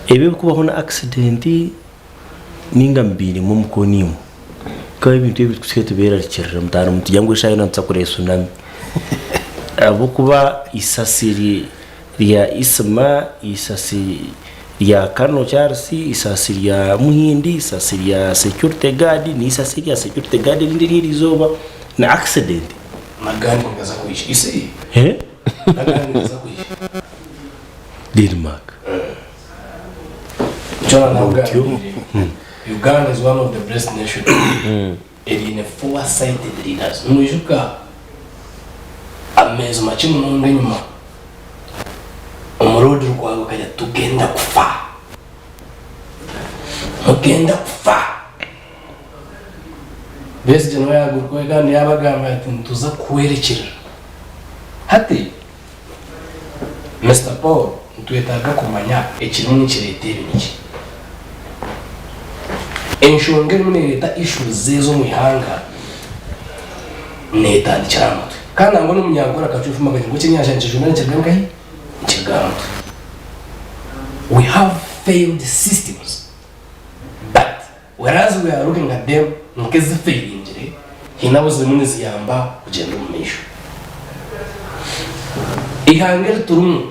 ebe kubaho na accident ninga mbiri mu mukonimu kwa ibintu bitwe tubera rikirira mutara mutijya ngo ishayo natsakure tsunami abo kuba isasiri ya isma isasi ya Kano Charsi isasi ya Muhindi isasi ya security guard ni isasi ya security guard ndiri rizoba na accident magani ngaza kuishi isi magani ngaza kuishi Denmark Uganda is one of the best nations in a foresighted leaders mujuka amezo machimu nunga nyuma umurodi rwawe kajya tugenda kufa bese jeno yagurwa kandi yabagamba ati tuza kwerekera hati Mr. Paul ntwetaga kumanya ekirimu n'ikirete ibiniki enshonge muri leta issues zezo mu ihanga neta ndicyamutwe kandi ngo n'umunyagora akacufuma ngo kinyashanje journal kirwangahi kigamutwe. We have failed systems, but whereas we are looking at them nkeze failing jire hinabuze muni ziyamba kugenda mu misho ihangere turumu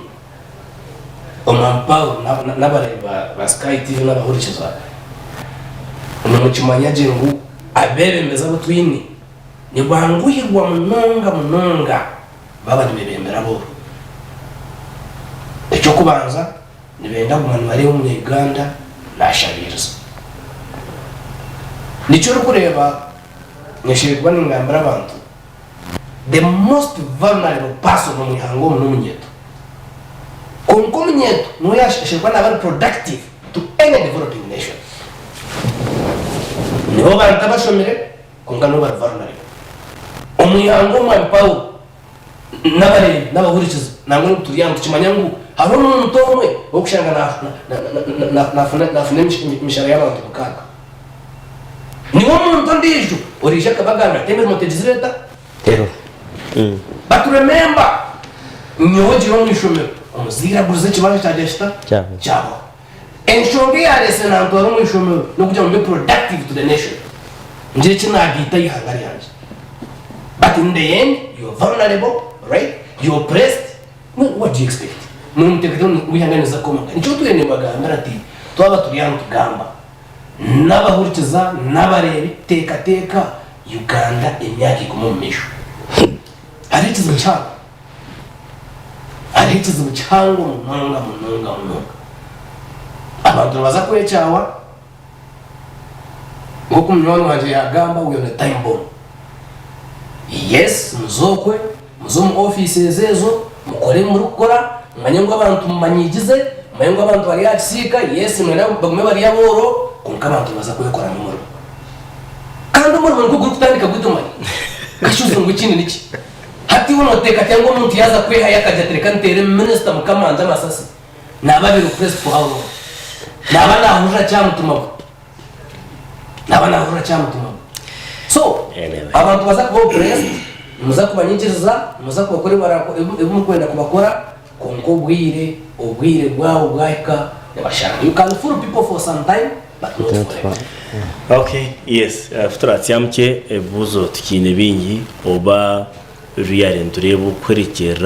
omampao n'abareba ba Sky TV n'abahurikiza umukimanya jengu abebemeza batwini ni banguhirwa munonga baba nibebembera bo icyo kubanza nibenda kumana bari mu Uganda nashabiriza nicyo kureba nyeshirwa n'ingambara abantu the most vulnerable person mu mihango n'umunyeto konko munyeto no yashirwa n'abari productive to any developing nation nibo batabashomere konga no bari vulnerable umuhango mu Paul n'abahurikiza nango turiyango kimanyangu haro n'umuntu umwe wo kushanga na mishara y'abantu bukaka niwo muntu ndijo orisha kabaganda tembe motejizireta but remember nyoje wo mwishomero umuzira guze kibaje cyagesta cyabo enshonge ya resena ntoro mwishomero no kujya mu productive to the nation nje kinagita yihangari yanje but in the end you are vulnerable, right? You are oppressed. What do you expect? Munteketoni wihanganiza komanga nico tuyene bagambara ati twaba turiyantu gamba n'abahurikiza n'abarebe teka Uganda emyaka ikumumisho arikiza muchango munonga abantu baza kwecyawa ngo kumnyoni wanje yagamba uyo ne time bomb. Yes, muzokwe muzomu office zezo mukore muri gukora manyengo abantu manyigize manyengo abantu bari yakisika yes mwena bagume bari yaboro kunka abantu baza kuyekora mu muro kandi umuro ngo gutandika gutumanye kashuze ngo ikindi niki hati wono teka cyangwa umuntu yaza kweha yakajatereka ntere minister mukamanda masasi nababiri press for how long nabana hura cyamutuma so abantu baza kuba press muza kubanyigiriza muza kubakora barako ebu kwenda kubakora kongo ubwire bwawo bwahika yabashaka you can fool people for some time but not forever. Okay, yes, futura cyamke ebuzo tikine bingi oba real ndurebo kwerekera